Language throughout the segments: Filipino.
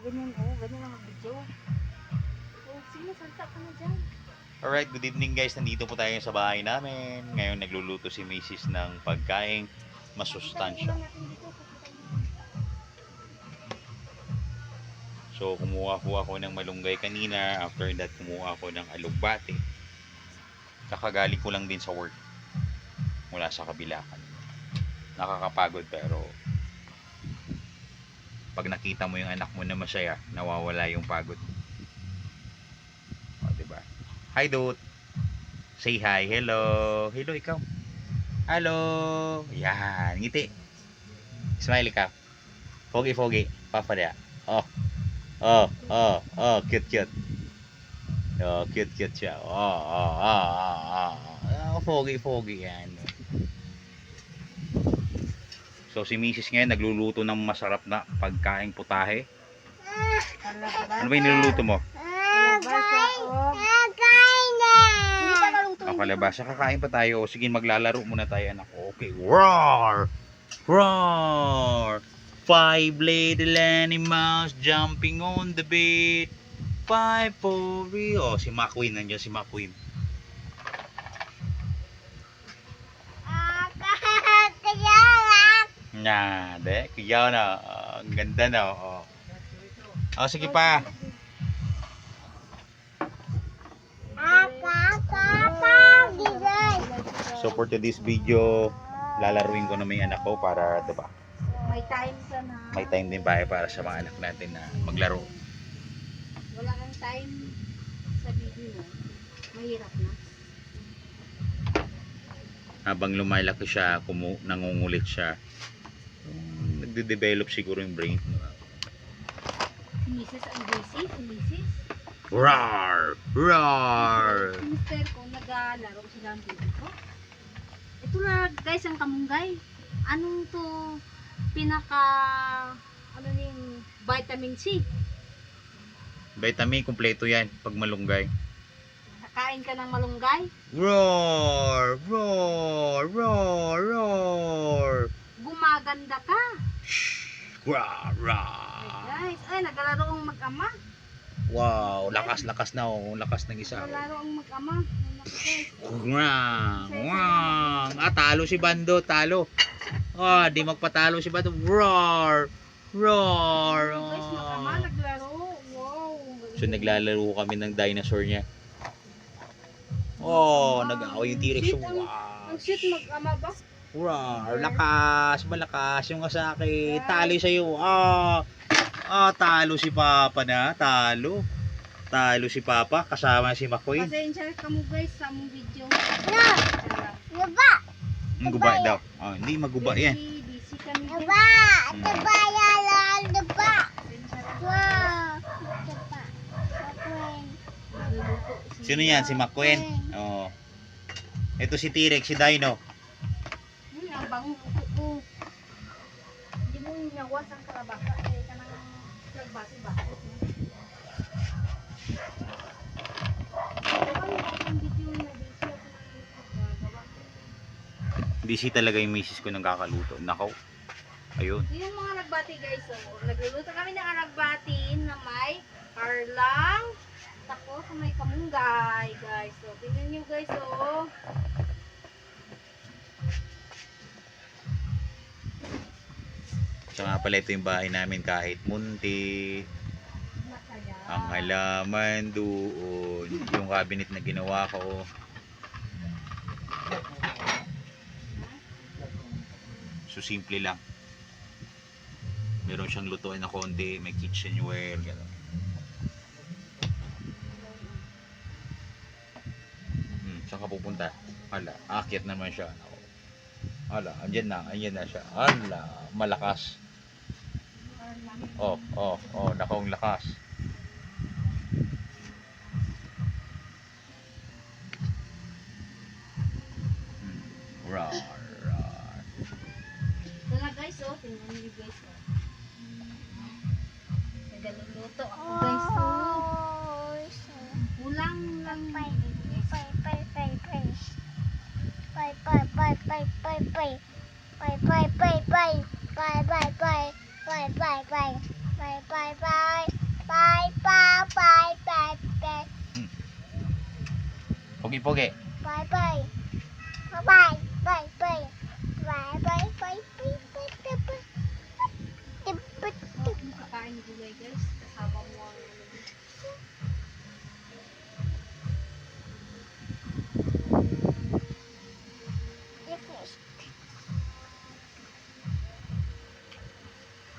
ganyan, ganyan ang video. Sige, salta ka na dyan. Alright, good evening guys. Nandito po tayo sa bahay namin. Ngayon nagluluto si Mrs. ng pagkain masustansya. So kumuha po ako ng malunggay kanina. After that kumuha ako ng alugbate. Kakagaling ko lang din sa work. Mula sa kabilakan. Nakakapagod pero pag nakita mo yung anak mo na masaya, nawawala yung pagod. O, diba? Hi, Dot. Say hi. Hello. Hello, ikaw. Hello. Yan. Ngiti. Smile ka. Fogi, fogi. Papadya. Oh. Oh, oh, oh. Cute, cute. Oh, cute, cute siya. Oh, oh, oh, oh, oh. Oh, fogi, fogi. Yan. So, si Mrs. ngayon nagluluto ng masarap na pagkain putahe. Ano ba yung niluluto mo? O, kalabasa. Kakain pa tayo. O, sige, maglalaro muna tayo, anak. Okay. Roar! Roar! 5 little animals jumping on the bed. 5 for real. O, si McQueen. Nandiyan si McQueen. Nah, de. Kuyaw na. Ang ganda na. O, sige pa. So for today's video, lalaruin ko na may anak ko para, diba? May time ka na. May time din ba para sa mga anak natin na maglaro. Wala kang time sa video. Mahirap na. Habang lumalaki siya, nangungulit siya, nagde-develop siguro yung brain. Si Mrs. ang busy. Si Mrs. Roar! Roar! Si Mr. ko, naglalaro sila ang baby ko. Ito na guys, ang kamunggay. Anong to ano yung vitamin C? Vitamin, kompleto yan pag malunggay. Kakain ka ng malunggay? Roar! Roar! Roar! Roar! Gumaganda ka. Roar! Roar! Guys, ay naglalaro ang mag-ama. Wow! Lakas-lakas na oh. Lakas ng isa. Naglalaro ang mag-ama. Wow! Wow! Talo si Bando. Talo. Di magpatalo si Bando. Roar! Roar! Guys, mag-ama naglaro. Wow! So naglalaro kami ng dinosaur niya. Oh, nag-aaway yung T-Rex. Wow. Ang shit mag-ama ba? Roar, lakas, malakas yung asake. Talo sa'yo. Talo si Papa na. Talo. Talo si Papa kasama si McQueen. Pasensya ka mo guys sa mong video. Guba! Guba daw. Hindi maguba yan. Busy kami. Guba! Guba yalan! Guba! Wow! Guba! Sino yan? Si McQueen? Oh. Ito si T-Rex, si Dino. Ang bango ko. Hindi mo nyawas ang karabaka. Kaya ka nang nagbasi-basi. Busy talaga yung misis ko nang kakaluto. Nakaw. Ayun. Yung mga nagbati guys. So, nagluluto kami ng nagbati na may karlang. Tapos may kamunggay guys. So, tingnan nyo guys. So, Tsaka pala ito yung bahay namin kahit munti. Ang halaman doon. Yung cabinet na ginawa ko. So simple lang. Meron siyang lutuin na konti. May kitchenware. Gano'n. Saan ka pupunta? Hala, akyat naman siya. Hala, andyan na siya. Hala, malakas. Nakong lakas. Rar. ito na guys. So, tingnan nyo guys. Nagluluto ako guys. So, kulang lang. Bye. Pogi. Bye bye. Bye bye. Bye bye. Bye bye. Bye bye. Bye bye. Huwag mo kakain gulay guys. Kasama mo ang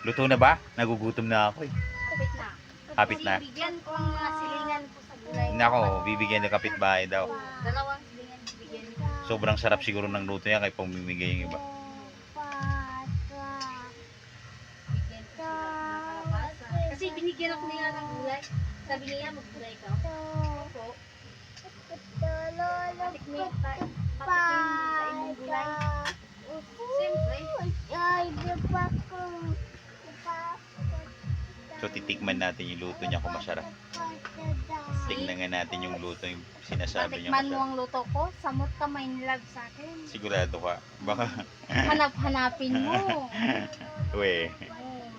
Luto na ba? Nagugutom na ako eh. kapit na. Kapit na. Kasi bigyan ko ang mga silingan ko sa gulay. Nako, bibigyan ng kapitbahay daw. Dalawang silingan bigyan ko. Sobrang sarap siguro ng luto niya kaya pamimigay yung iba. Bigyan ko sila ng kalabasa. Kasi binigyan ako nila ng gulay. Sabi niya maggulay ka. Opo. Patikmin sa imong gulay. Siyempre. So titikman natin yung luto niya kung masarap. Tingnan nga natin yung luto yung sinasabi niya Patikman mo masarap. ang luto ko. Samot ka may nilag sa akin. Sigurado ka. Baka, Hanap-hanapin mo. we,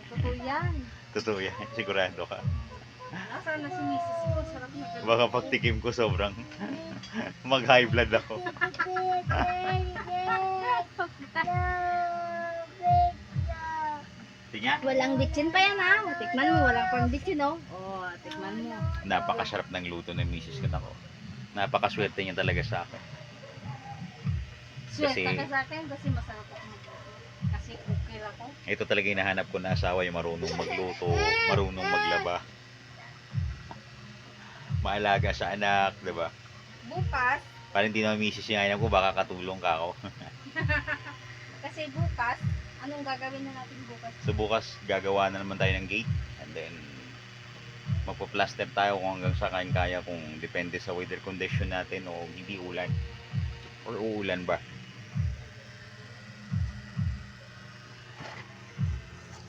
Totoo yan. totoo yan. Sigurado ka. Nasaan na si misis ko? Sarap na ganun. Baka pagtikim ko sobrang mag-high blood ako. Tingnan. Walang bitchin pa yan ha. Tikman mo. Walang pang bitchin oh. Oo, tikman mo. Napakasarap ng luto ng misis ko. Nako. Napakaswerte niya talaga sa akin. Swerte Kasi- ka sa akin kasi masarap ako magluto. Kasi cooker ako. Ito talaga yung hinahanap ko na asawa, yung marunong magluto, marunong maglaba. Maalaga sa anak, 'di ba? Bukas, Para hindi naman misis yung anak ko, baka katulong ka ako. kasi bukas, anong gagawin na natin bukas? So bukas gagawa na naman tayo ng gate and then magpa-plaster tayo kung hanggang sa kaya kung depende sa weather condition natin o hindi ulan or uulan ba.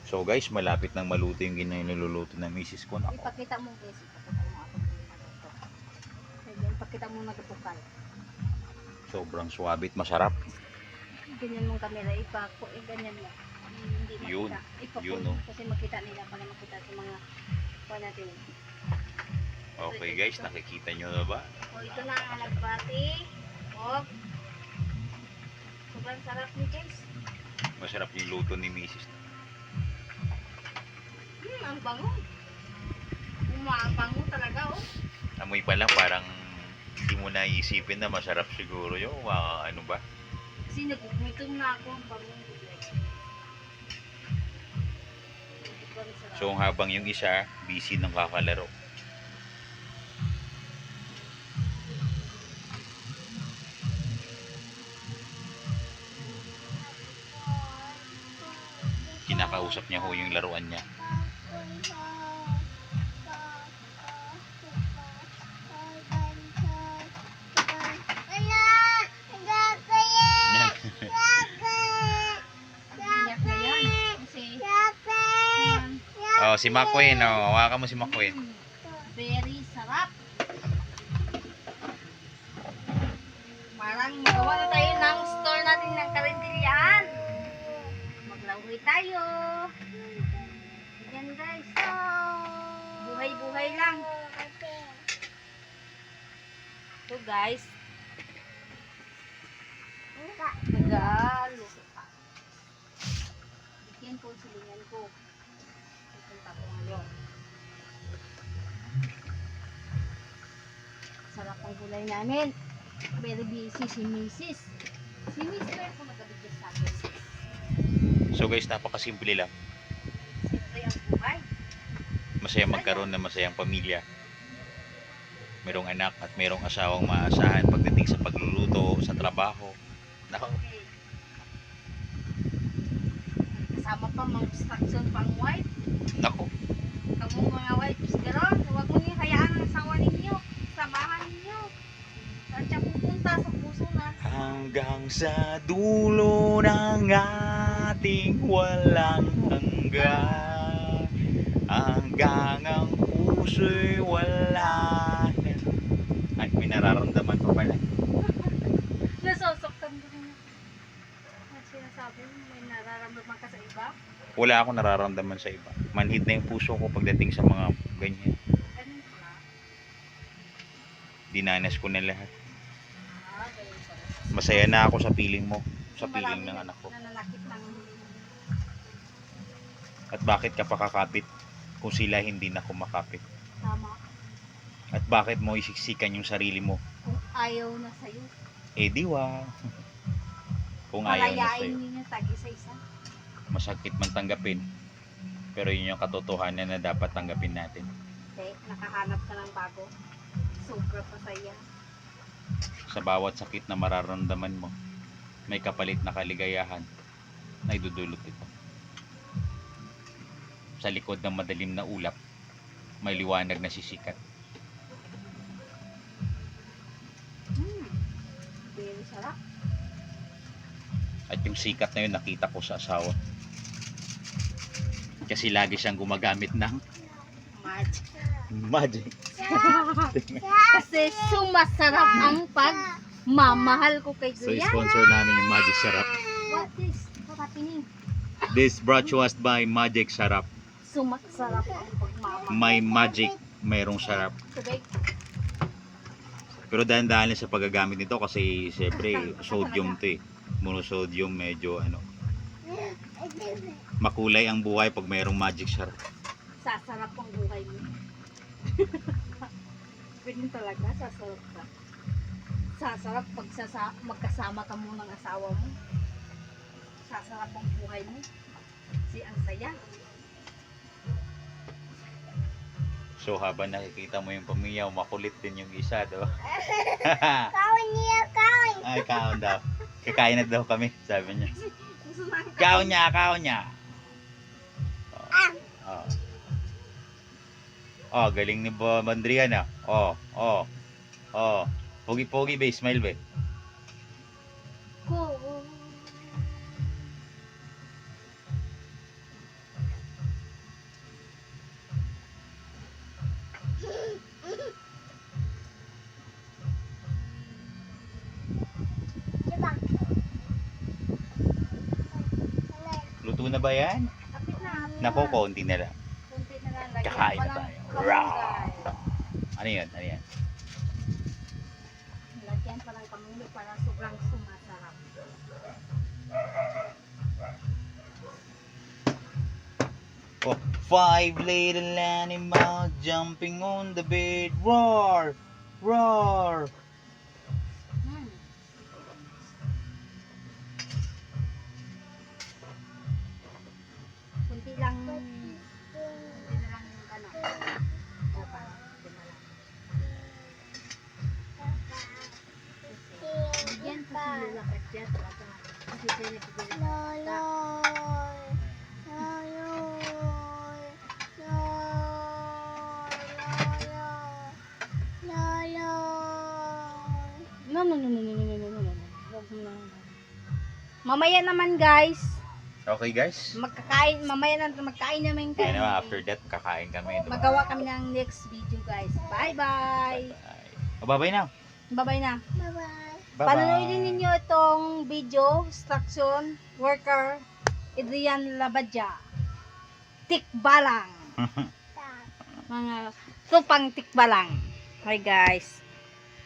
So guys, malapit nang maluto yung niluluto ng misis ko. Nako. Ipakita mo guys. Ipakita mo ako. Ipakita mo nagtukal. Sobrang suwabit, masarap. Ganyan mong camera. Ipako. Ganyan mo. Hindi makita. Yun. Ipako. Yun, oh. Kasi makita nila para makita sa mga kuha natin. Okay guys, nakikita nyo na ba? O ito na ang alagbati. O. Sobrang sarap ni guys. Masarap yung luto ni misis. Ang bango. Ang bango talaga oh. Amoy pa lang parang hindi mo naisipin na masarap siguro yung ano ba? Kasi nagugutom na ako ang bango. Sobrang sarap. So habang yung isa busy ng kakalaro. Kinakausap niya ho yung laruan niya. Iyak na yan. Kasi yan. Oh, si Makwin, oh, hawakan mo si Makwin. Very sarap. Parang magawa na tayo ng store natin ng karindilyan. Maglaway tayo. Yan guys. Buhay-buhay lang. So guys. Nag-aluto pa. Bigyan ko silingan ko. Pupunta ko ngayon. Sarap ang gulay namin. Very busy si Mrs. Si Mr. po nagabigay sa akin. So guys, napakasimple lang. Siyempre ang buhay. Masaya magkaroon ng masayang pamilya. Merong anak at merong asawang maasahan pagdating sa pagluluto, sa trabaho. Nako, Okay. Kasama pa mga instruction pang wife. nako. Kamu mga wives, gano'n. Huwag mo niyo hayaan ang asawa ninyo. Samahan ninyo. Saan siya pupunta sa puso natin. Hanggang sa dulo ng ating walang hanggan, hanggang ang puso'y wala na. Ay, may nararamdaman pa pala. Nasosoktan ko rin. Ang sinasabi mo, may nararamdaman ka sa iba. Wala akong nararamdaman sa iba. Manhid na yung puso ko pagdating sa mga ganyan. Ganun pala. Dinanas ko na lahat. Masaya na ako sa piling mo. Sa piling ng anak ko. Nananakit ng At bakit ka pa kakapit kung sila hindi na kumakapit? tama. At bakit mo isiksikan yung sarili mo? Kung ayaw na sa'yo, Eh di wow. Kung ayaw na palayain sa'yo. niyo tag-isa-isa. Masakit man tanggapin. Pero yun yung katotohanan na dapat tanggapin natin. Hindi, nakahanap ka ng bago. Sobra pa saya. Sa bawat sakit na mararamdaman mo, may kapalit na kaligayahan na idudulot ito. Sa likod ng madilim na ulap, may liwanag na sisikat. Very sarap. At yung sikat na yun nakita ko sa asawa. Kasi lagi siyang gumagamit ng Magic. magic. Kasi sumasarap ang pagmamahal ko kay So Juliana. sponsor namin yung Magic Sarap. What is? What happening? This brought to us by Magic Sarap. Sumasarap ang pagmamahal. May magic, mayroong sarap. Tubig. Pero dahan-dahan lang sa paggagamit nito kasi siyempre sodium to eh. Monosodium medyo ano. Makulay ang buhay pag mayroong Magic Sarap. Sasarap ang buhay mo. Ganyan talaga, sasarap ka. Sasarap pag magkasama ka mo ng asawa mo. Sasarap ang buhay mo. Kasi ang saya. So habang nakikita mo yung pamiyaw, makulit din yung isa, do. Kaon niya, kaon. Ay, kaon daw. Kakain na daw kami, sabi niya. Gusto na ang Kaon niya, kaon niya. Oh. Oh, galing ni Bandrian ah. Oh, oh. Oh. Pogi-pogi be, smile be. ko. Diba? Luto na ba yan? Kapit na. Nako, konti na lang. Kunti na lang. Lagyan Kakain pa na ng tayo. kamunggay. Ano yan? Ano yan? Lagyan pa ng kamunggay para sobrang sumasarap. Oh, 5 little animals jumping on the bed. Roar! Roar! Hmm. Kunti lang. Kunti na lang yung ano. Dapat. Kunti na lang. Yan pa si Lola Katya talaga. Kasi siya nagpipili. Lolo. Lolo. Lolo. No, no, no, no, no, no, no, no, no, no. Wag mo na. Mamaya naman guys, Okay guys? mamaya na magkain namin Kaya kami. naman after that, kakain kami. Diba? Magawa kami ng next video guys. Bye bye. Oh, bye-bye na. Bye bye na. Bye-bye. Bye-bye. Panonoodin ninyo itong video, instruction, worker, Adrian Labadja. Tikbalang. Mga tupang tikbalang. Hi guys.